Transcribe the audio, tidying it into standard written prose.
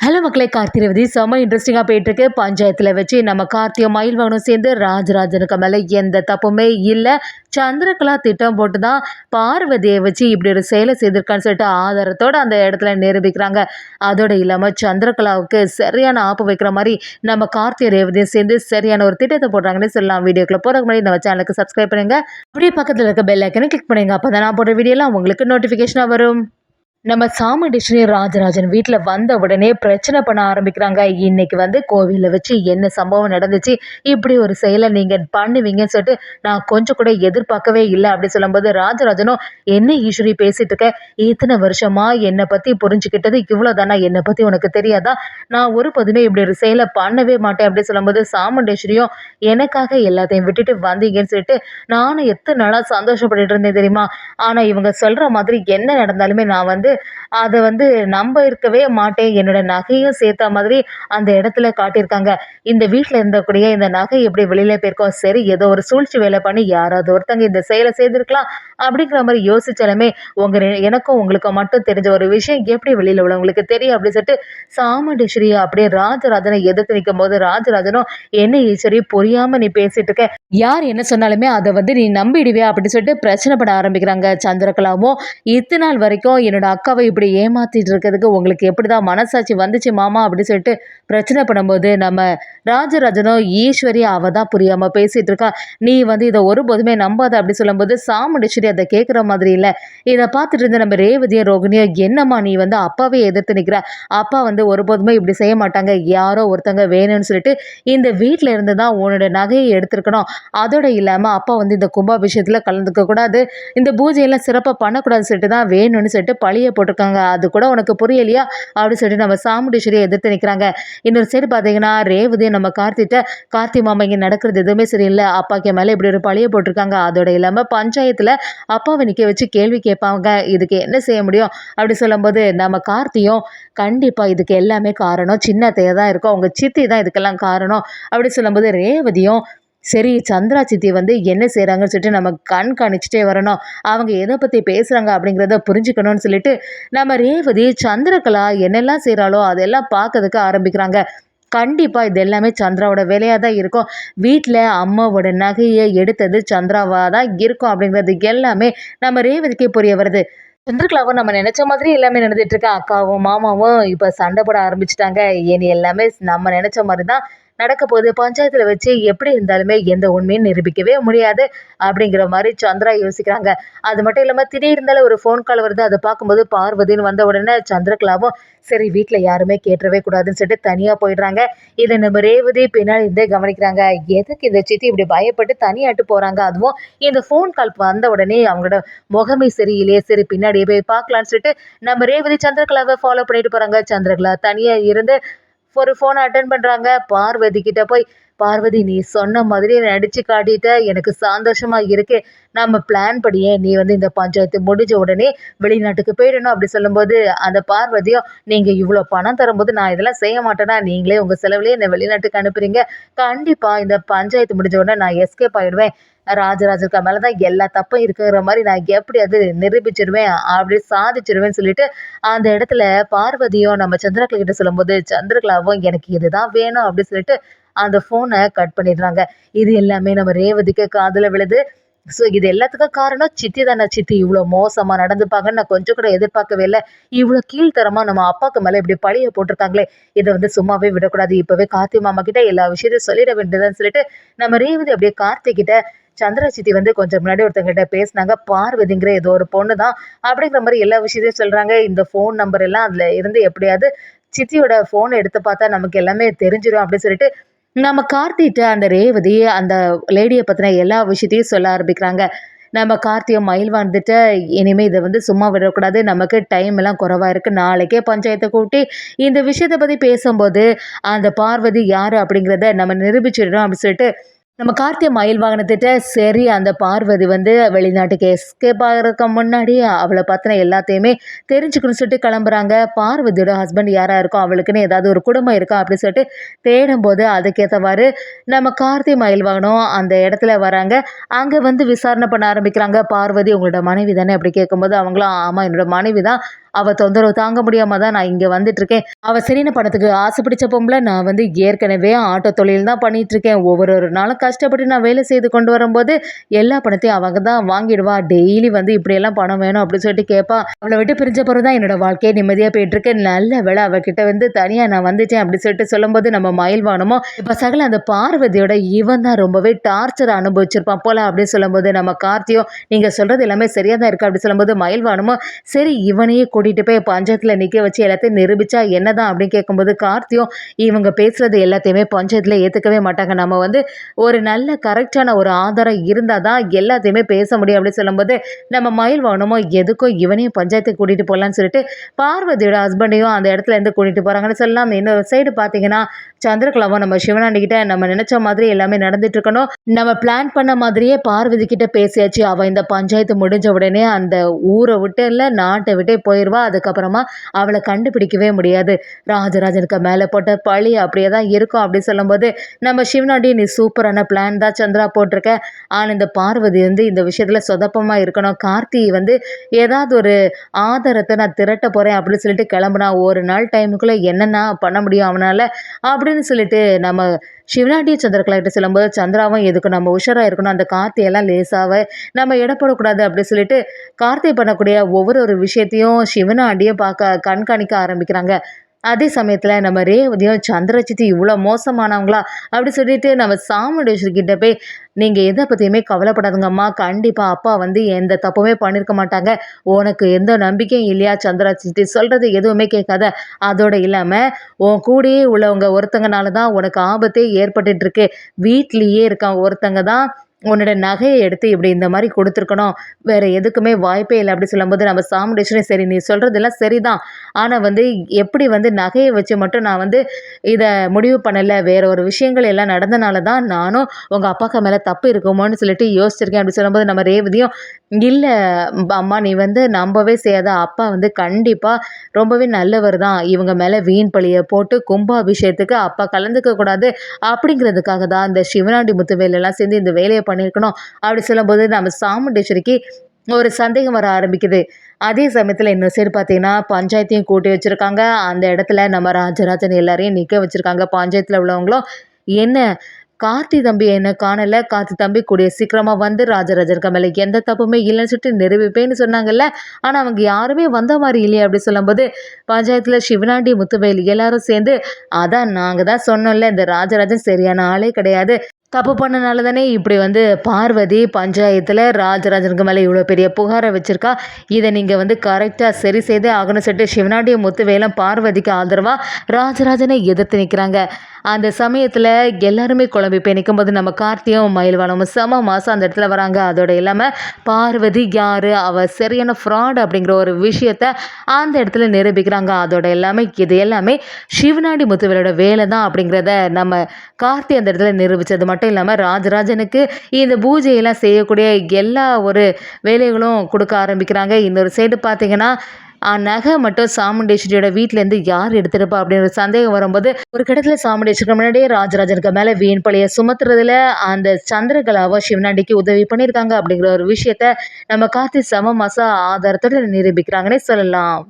Hello மக்களே, கார்த்தி ரேவதி செம்ம இன்ட்ரெஸ்டிங்காக போயிட்டுருக்கு. பஞ்சாயத்தில் வச்சு நம்ம கார்த்தியும் மயில்வாகனும் சேர்ந்து ராஜராஜனுக்கு மேலே எந்த தப்புமே இல்லை, சந்திரகலா திட்டம் போட்டு தான் பார்வதியை வச்சு இப்படி ஒரு செயலை செய்திருக்கான்னு சொல்லிட்டு ஆதாரத்தோடு அந்த இடத்துல நிரூபிக்கிறாங்க. அதோடு இல்லாமல் சந்திரகலாவுக்கு சரியான ஆப்பு வைக்கிற மாதிரி நம்ம கார்த்தி ரேவதியும் சேர்ந்து சரியான ஒரு திட்டத்தை போடுறாங்கன்னு சொல்லலாம். வீடியோக்குள்ள போகிறதுக்கு முன்னாடி நம்ம சேனலுக்கு சப்ஸ்கிரைப் பண்ணுங்கள். அப்படியே பக்கத்தில் இருக்க பெல் ஐக்கனை கிளிக் பண்ணுங்க. அப்போ தான் நான் போடுற வீடியோலாம் உங்களுக்கு நோட்டிஃபிகேஷனாக வரும். நம்ம சாமுண்டீஸ்வரி ராஜராஜன் வீட்டில் வந்த உடனே பிரச்சனை பண்ண ஆரம்பிக்கிறாங்க. இன்னைக்கு வந்து கோவிலில் வச்சு என்ன சம்பவம் நடந்துச்சு, இப்படி ஒரு செயலை நீங்கள் பண்ணுவீங்கன்னு சொல்லிட்டு நான் கொஞ்சம் கூட எதிர்பார்க்கவே இல்லை அப்படி சொல்லும்போது ராஜராஜனும், என்ன ஈஸ்வரி பேசிட்டு இருக்க, இத்தனை வருஷமா என்னை பற்றி புரிஞ்சுக்கிட்டது இவ்வளோதானா, என்னை பற்றி உனக்கு தெரியாதா, நான் ஒரு பொதுமே இப்படி ஒரு செயலை பண்ணவே மாட்டேன் அப்படி சொல்லும்போது சாமுண்டேஸ்வரியும், எனக்காக எல்லாத்தையும் விட்டுட்டு வந்தீங்கன்னு சொல்லிட்டு நானும் எத்தனை நாளாக சந்தோஷப்பட்டுட்டு இருந்தேன் தெரியுமா, ஆனால் இவங்க சொல்கிற மாதிரி என்ன நடந்தாலுமே நான் வந்து அதை வந்து நம்ப இருக்கவே மாட்டேன். என்னோட நகையும் சேர்த்த மாதிரி அந்த இடத்துல காட்டியிருக்காங்க. இந்த வீட்டில் இருந்தக்கூடிய இந்த நகை எப்படி வெளியில் போயிருக்கோம், சரி ஏதோ ஒரு சூழ்ச்சி வேலை பண்ணி யாராவது ஒருத்தங்க இந்த செயலை செய்திருக்கலாம் அப்படிங்கிற மாதிரி யோசிச்சாலுமே எனக்கும் உங்களுக்கும் மட்டும் தெரிஞ்ச ஒரு விஷயம் எப்படி வெளியில் உள்ளவங்களுக்கு தெரியும் அப்படின்னு சொல்லிட்டு சாமுண்டீஸ்வரி அப்படியே ராஜராஜனை எதிர்த்து நிற்கும் போது ராஜராஜனும், என்ன ஈஸ்வரி புரியாமல் நீ பேசிட்டு இருக்க, யார் என்ன சொன்னாலுமே அதை வந்து நீ நம்பிடுவியா அப்படின்னு சொல்லிட்டு பிரச்சனை பண்ண ஆரம்பிக்கிறாங்க. சந்திரகலாவும், இத்தனை நாள் வரைக்கும் என்னோட அக்காவை இப்படி ஏமாத்திட்டு இருக்கிறதுக்கு உங்களுக்கு எப்படிதான் மனசாட்சி வந்துச்சு மாமா அப்படின்னு சொல்லிட்டு பிரச்சனை பண்ணும்போது நம்ம ராஜராஜனும், ஈஸ்வரி அவ தான் புரியாம பேசிட்டு இருக்கா, நீ வந்து இதை ஒருபோதுமே நம்பாத அப்படி சொல்லும்போது சாமுண்டீஸ்வரி அதை கேட்குற மாதிரி இல்லை. இதை பார்த்துட்டு இருந்த நம்ம ரேவதியும் ரோகிணியும், என்னம்மா நீ வந்து அப்பாவே எதிர்த்து நிற்கிற, அப்பா வந்து ஒருபோதுமே இப்படி செய்ய மாட்டாங்க, யாரோ ஒருத்தங்க வேணும்னு சொல்லிட்டு இந்த வீட்டில் இருந்து தான் உன்னோட நகையை எடுத்திருக்கணும், அதோட இல்லாமல் அப்பா வந்து இந்த கும்பாபிஷேகத்தில் கலந்துக்க கூடாது, இந்த பூஜையெல்லாம் சிறப்பாக பண்ணக்கூடாதுன்னு சொல்லிட்டு தான் வேணும்னு சொல்லிட்டு பழிய போட்டிருக்காங்க, அது கூட உனக்கு புரியலையா அப்படின்னு சொல்லிட்டு நம்ம சாமுண்டீஸ்வரியை எதிர்த்து நிற்கிறாங்க. இன்னொரு சைடு பார்த்தீங்கன்னா ரேவதி நம்ம கார்த்தி மாமா இங்கே நடக்கிறது எதுவுமே சரியில்லை, அப்பாக்கு மேலே இப்படி ஒரு பழிய போட்டிருக்காங்க, அதோட இல்லாமல் பஞ்சாயத்தில் அப்பாவை நிற்க வச்சு கேள்வி கேட்பாங்க, இதுக்கு என்ன செய்ய முடியும் அப்படி சொல்லும்போது நம்ம கார்த்தியும், கண்டிப்பாக இதுக்கு எல்லாமே காரணம் சின்னத்தைய தான் இருக்கும், அவங்க சித்தி தான் இதுக்கெல்லாம் காரணம் அப்படி சொல்லும்போது ரேவதியும், சரி சந்திரா சித்தி வந்து என்ன செய்கிறாங்கன்னு சொல்லிட்டு நம்ம கண்காணிச்சுட்டே வரணும், அவங்க எதை பற்றி பேசுகிறாங்க அப்படிங்கிறத புரிஞ்சுக்கணும்னு சொல்லிட்டு நம்ம ரேவதி சந்திரகலா என்னெல்லாம் செய்கிறாளோ அதெல்லாம் பார்க்கறதுக்கு ஆரம்பிக்கிறாங்க. கண்டிப்பாக இது எல்லாமே சந்திராவோட வேலையாக தான் இருக்கும், வீட்டில் அம்மாவோட நகையை எடுத்தது சந்திராவாக தான் இருக்கும் அப்படிங்கிறது எல்லாமே நம்ம ரேவதிக்கே புரிய வருது. சந்திரகலாவும் நம்ம நினச்ச மாதிரி எல்லாமே நடந்துட்டு இருக்கா, அக்காவும் மாமாவும் இப்போ சண்டை போட ஆரம்பிச்சிட்டாங்க, இனி எல்லாமே நம்ம நினச்ச மாதிரி தான் நடக்க போகுது, பஞ்சாயத்தில் வச்சு எப்படி இருந்தாலுமே எந்த உண்மையும் நிரூபிக்கவே முடியாது அப்படிங்கிற மாதிரி சந்திரா யோசிக்கிறாங்க. அது மட்டும் இல்லாமல் திடீர்னு இருந்தாலும் ஒரு ஃபோன் கால் வருது, அதை பார்க்கும்போது பார்வதின்னு வந்த உடனே சந்திரகலாவும், சரி வீட்டில் யாருமே கேட்டுறவே கூடாதுன்னு சொல்லிட்டு தனியாக போயிடுறாங்க. இதை நம்ம ரேவதி பின்னாடி இருந்தே கவனிக்கிறாங்க, எதுக்கு இந்த சித்தி இப்படி பயப்பட்டு தனியாட்டு போகிறாங்க, அதுவும் இந்த ஃபோன் கால் வந்த உடனே அவங்களோட முகமே சரியில்லையே, சரி பின்னாடியே போய் பார்க்கலான்னு சொல்லிட்டு நம்ம ரேவதி சந்திரகலாவை ஃபாலோ பண்ணிட்டு போகிறாங்க. சந்திரகலா தனியாக இருந்து ஒரு ஃபோனை அட்டன் பண்ணுறாங்க. பார்வதி கிட்ட போய், பார்வதி நீ சொன்ன மாதிரி நடிச்சு காட்டிட்ட, எனக்கு சந்தோஷமா இருக்கு, நம்ம பிளான் படியே நீ வந்து இந்த பஞ்சாயத்து முடிஞ்ச உடனே வெளிநாட்டுக்கு போயிடணும் அப்படி சொல்லும்போது அந்த பார்வதியும், நீங்கள் இவ்வளோ பணம் தரும்போது நான் இதெல்லாம் செய்ய மாட்டேன்னா, நீங்களே உங்கள் செலவுலேயே இந்த வெளிநாட்டுக்கு அனுப்புறீங்க, கண்டிப்பாக இந்த பஞ்சாயத்து முடிஞ்ச உடனே நான் எஸ்கேப் ஆகிடுவேன், ராஜராஜருக்கு மேலே தான் எல்லா தப்பும் இருக்கிற மாதிரி நான் எப்படியாவது நிரூபிச்சிருவேன் அப்படி சாதிச்சிருவேன்னு சொல்லிட்டு அந்த இடத்துல பார்வதியும் நம்ம சந்திரகலா கிட்ட சொல்லும்போது சந்திரகலாவும், எனக்கு இதுதான் வேணும் அப்படின்னு சொல்லிட்டு அந்த ஃபோனை கட் பண்ணிடுறாங்க. இது எல்லாமே நம்ம ரேவதிக்கு காதில் விழுது. ஸோ இது எல்லாத்துக்கும் காரணம் சித்தி தானே, சித்தி இவ்வளோ மோசமாக நடந்துப்பாங்கன்னு நான் கொஞ்சம் கூட எதிர்பார்க்கவே இல்லை, இவ்வளோ கீழ்த்தரமாக நம்ம அப்பாவுக்கு மேலே இப்படி பழிய போட்டிருக்காங்களே, இதை வந்து சும்மாவே விடக்கூடாது, இப்போவே கார்த்தி மாமா கிட்ட எல்லா விஷயத்தையும் சொல்லிட வேண்டியதுன்னு சொல்லிட்டு நம்ம ரேவதி அப்படியே கார்த்திகிட்ட, சந்திரா சித்தி வந்து கொஞ்சம் முன்னாடி ஒருத்தங்கிட்ட பேசினாங்க, பார்வதிங்கிற ஏதோ ஒரு பொண்ணு தான் அப்படிங்கிற மாதிரி எல்லா விஷயத்தையும் சொல்கிறாங்க. இந்த ஃபோன் நம்பர் எல்லாம் அதில் இருந்து எப்படியாவது சித்தியோட ஃபோன் எடுத்து பார்த்தா நமக்கு எல்லாமே தெரிஞ்சிடும் அப்படின்னு சொல்லிட்டு நம்ம கார்த்திகிட்ட அந்த ரேவதி அந்த லேடியை பற்றின எல்லா விஷயத்தையும் சொல்ல ஆரம்பிக்கிறாங்க. நம்ம கார்த்தியும் மயில் வந்துட்டு, இனிமேல் இதை வந்து சும்மா விடக்கூடாது, நமக்கு டைம் எல்லாம் குறைவாக இருக்குது, நாளைக்கே பஞ்சாயத்தை கூட்டி இந்த விஷயத்தை பற்றி பேசும்போது அந்த பார்வதி யார் அப்படிங்கிறத நம்ம நிரூபிச்சிடணும் அப்படின்னு சொல்லிட்டு நம்ம கார்த்திகை மயில் வாகனத்திட்ட, சரி அந்த பார்வதி வந்து வெளிநாட்டுக்கு எஸ்கேப் ஆகிறதுக்கு முன்னாடி அவளை பற்றின எல்லாத்தையுமே தெரிஞ்சுக்கணும்னு சொல்லிட்டு கிளம்புறாங்க. பார்வதியோட ஹஸ்பண்ட் யாராக இருக்கும், அவளுக்குன்னு ஏதாவது ஒரு குடும்பம் இருக்கா அப்படின்னு சொல்லிட்டு தேடும்போது அதுக்கேற்றவாறு நம்ம கார்த்திகை மயில் வாகனம் அந்த இடத்துல வராங்க. அங்கே வந்து விசாரணை பண்ண ஆரம்பிக்கிறாங்க. பார்வதி உங்களோட மனைவி தானே அப்படி கேட்கும்போது அவங்களும், ஆமாம் என்னோட மனைவி தான், அவ தொந்தரவு தாங்க முடியாம தான் நான் இங்க வந்துட்டுருக்கேன். அவ சரின்னு பணத்துக்கு ஆசை பிடிச்ச பொம்பள. நான் வந்து ஏற்கனவே ஆட்டோ தொழில் தான் பண்ணிட்டுருக்கேன். ஒவ்வொரு நாளும் கஷ்டப்பட்டு நான் வேலை செய்து கொண்டு வரும்போது, எல்லா பணத்தையும் அவங்க தான் வாங்கிடுவா. டெய்லி வந்து இப்படியெல்லாம் பணம் வேணும் அப்படின்னு சொல்லிட்டு கேட்பா. அவள விட்டு பிரிஞ்ச பிறகு தான் என்னோட வாழ்க்கையே நிம்மதியா போயிட்டுருக்கு. நல்ல வேளை அவகிட்ட வந்து தனியா நான் வந்துட்டேன் அப்படி சொல்லிட்டு சொல்லும்போது, நம்ம மயில்வானமும் இப்ப சகல அந்த பார்வதியோட இவன் தான் ரொம்பவே டார்ச்சர் அனுபவிச்சிருப்பான் போல அப்படின்னு சொல்லும்போது, நம்ம கார்த்தியும் நீங்க சொல்றது எல்லாமே சரியா தான் இருக்கு அப்படி சொல்லும்போது, மயில்வானமும் சரி இவனையே கூட்டிட்டு போய் பஞ்சாயத்துல நிக்க வச்சு எல்லாத்தையும் நிரூபிச்சா என்னதான் அப்படின்னு கேட்கும்போது, கார்த்தியும் இவங்க பேசுறது எல்லாத்தையுமே பஞ்சாயத்துல ஏத்துக்கவே மாட்டாங்க. நம்ம வந்து ஒரு நல்ல கரெக்டான ஒரு ஆதாரம் இருந்தால் தான் எல்லாத்தையுமே பேச முடியும் அப்படின்னு சொல்லும்போது, நம்ம மயில்வானமும் எதுக்கும் இவனையும் பஞ்சாயத்துக்கு கூட்டிட்டு போகலான்னு சொல்லிட்டு பார்வதியோட ஹஸ்பண்டையும் அந்த இடத்துல இருந்து கூட்டிட்டு போறாங்கன்னு சொல்லலாம். இன்னொரு சைடு பார்த்தீங்கன்னா, சந்திரகலாவும் நம்ம சிவனாண்டி கிட்ட நம்ம நினைச்ச மாதிரி எல்லாமே நடந்துட்டு இருக்கணும். நம்ம பிளான் பண்ண மாதிரியே பார்வதி கிட்ட பேசியாச்சு. அவ இந்த பஞ்சாயத்து முடிஞ்ச உடனே அந்த ஊரை விட்டு இல்ல நாட்டை விட்டே போயிடுவா. அதுக்கப்புறமா அவளை கண்டுபிடிக்கவே முடியாது. ராஜராஜனுக்கு மேலே போட்ட பழி அப்படியே தான் இருக்கும் அப்படின்னு சொல்லும்போது, நம்ம சிவனாண்டி நீ சூப்பரான பிளான் தான் சந்திரா போட்டிருக்க. ஆனால் இந்த பார்வதி வந்து இந்த விஷயத்துல சொதப்பமா இருக்கணும். கார்த்தி வந்து ஏதாவது ஒரு ஆதாரத்தை நான் திரட்ட போறேன் அப்படின்னு சொல்லிட்டு கிளம்புனா, ஒரு நாள் டைமுக்குள்ள என்னென்ன பண்ண முடியும் அவனால அப்படின்னு சொல்லிட்டு நம்ம சிவனாண்டியும் சந்திரகலா கிட்ட சொல்லும்போது, சந்திராவும் எதுக்கும் நம்ம உஷாரா இருக்கணும். அந்த கார்த்தியெல்லாம் லேசாக நம்ம இடப்படக்கூடாது அப்படின்னு சொல்லிட்டு கார்த்தி பண்ணக்கூடிய ஒவ்வொரு விஷயத்தையும் சிவனாண்டியும் பார்க்க கண்காணிக்க ஆரம்பிக்கிறாங்க. அதே சமயத்துல நம்ம ரேவதியும் சந்திரசித்தி இவ்வளோ மோசமானவங்களா அப்படி சொல்லிட்டு நம்ம சாமுண்டேஸ்வரி கிட்ட போய் நீங்க எதை பத்தியுமே கவலைப்படாதுங்கம்மா. கண்டிப்பா அப்பா வந்து எந்த தப்புமே பண்ணியிருக்க மாட்டாங்க. உனக்கு எந்த நம்பிக்கையும் இல்லையா சந்திரசித்தி சொல்றது எதுவுமே கேட்காத. அதோட இல்லாம உன் கூடயே உள்ளவங்க ஒருத்தங்கனால தான் உனக்கு ஆபத்தே ஏற்பட்டுட்டு இருக்கு. வீட்லயே இருக்க ஒருத்தங்க தான் உன்னோட நகையை எடுத்து இப்படி இந்த மாதிரி கொடுத்துருக்கணும். வேற எதுக்குமே வாய்ப்பே இல்லை அப்படி சொல்லும்போது, நம்ம சாமுண்டேஸ்வரி சரி நீ சொல்றதெல்லாம் சரிதான். ஆனா வந்து எப்படி வந்து நகையை வச்சு மட்டும் நான் வந்து இதை முடிவு பண்ணல. வேற ஒரு விஷயங்கள் எல்லாம் நடந்தனால தான் நானும் உங்க அப்பாக்கு மேல தப்பு இருக்குமோன்னு சொல்லிட்டு யோசிச்சிருக்கேன் அப்படி சொல்லும்போது, நம்ம ரேவதியும் இல்ல அம்மா நீ வந்து நம்பவே செய்யாத. அப்பா வந்து கண்டிப்பா ரொம்பவே நல்லவர் தான். இவங்க மேல வீண் பழிய போட்டு கும்பாபிஷேகத்துக்கு அப்பா கலந்துக்க கூடாது அப்படிங்கிறதுக்காக தான் இந்த சிவனாண்டி முத்துவேல் எல்லாம் சேர்ந்து இந்த வேலையை பண்ணியிருக்கணும் அப்படி சொல்லும்போது, நம்ம சாமுண்டேஸ்வரிக்கு ஒரு சந்தேகம் வர ஆரம்பிக்குது. அதே சமயத்தில் இன்னொரு சைடு பார்த்தீங்கன்னா, பஞ்சாயத்தையும் கூட்டி வச்சிருக்காங்க. அந்த இடத்துல நம்ம ராஜராஜன் எல்லாரையும் நிற்க வச்சிருக்காங்க. பஞ்சாயத்தில் உள்ளவங்களும் என்ன கார்த்தி தம்பி என்ன காணல. கார்த்தி தம்பி கூடிய சீக்கிரமா வந்து ராஜராஜனுக்கு மேல எந்த தப்புமே இல்லைன்னு சொல்லிட்டு நிரூபிப்பேன்னு சொன்னாங்கல்ல. ஆனா அவங்க யாருமே வந்த மாதிரி இல்லையே அப்படி சொல்லும்போது, பஞ்சாயத்துல சிவனாண்டி முத்துவேல் எல்லாரும் சேர்ந்து அதான் நாங்க தான் சொன்னோம்ல இந்த ராஜராஜன் சரியான ஆளே கிடையாது. தப்பு பண்ணனால தானே இப்படி வந்து பார்வதி பஞ்சாயத்துல ராஜராஜனுக்கு மேல இவ்வளோ பெரிய புகாரை வச்சிருக்கா. இதை நீங்க வந்து கரெக்டா சரி செய்தே ஆகணும்னு சொல்லிட்டு சிவனாண்டிய முத்துவேலும் பார்வதிக்கு ஆதரவா ராஜராஜனை எதிர்த்து நிற்கிறாங்க. அந்த சமயத்துல எல்லாருமே குழம்பி போய் நிற்கும்போது, நம்ம கார்த்தியும் மயில்வானமும் செம மாசம் அந்த இடத்துல வராங்க. அதோட இல்லாம பார்வதி யாரு அவ சரியான ஃப்ராட் அப்படிங்கிற ஒரு விஷயத்த அந்த இடத்துல நிரூபிக்கிறாங்க. அதோட எல்லாமே இது எல்லாமே சிவனாண்டி முத்துவேலோட வேலை தான் அப்படிங்கிறத நம்ம கார்த்தி அந்த இடத்துல நிரூபித்தது மட்டும் இல்லாமல், ராஜராஜனுக்கு இந்த பூஜையெல்லாம் செய்யக்கூடிய எல்லா ஒரு வேலைகளும் கொடுக்க ஆரம்பிக்கிறாங்க. இன்னொரு சைடு பார்த்தீங்கன்னா, நகை மட்டும் சாமுண்டேஸ்வரியோட வீட்டிலேருந்து யார் எடுத்துருப்பா அப்படின்னு ஒரு சந்தேகம் வரும்போது, ஒரு கட்டத்தில் சாமுண்டேஸ்வரிக்கு முன்னாடியே ராஜராஜனுக்கு மேலே வீண் பழிய சுமத்துறதுல அந்த சந்திரகலாவை சிவனாண்டிக்கு உதவி பண்ணியிருக்காங்க அப்படிங்கிற ஒரு விஷயத்த நம்ம கார்த்தி செம மாசா ஆதாரத்தோட நிரூபிக்கிறாங்கன்னே சொல்லலாம்.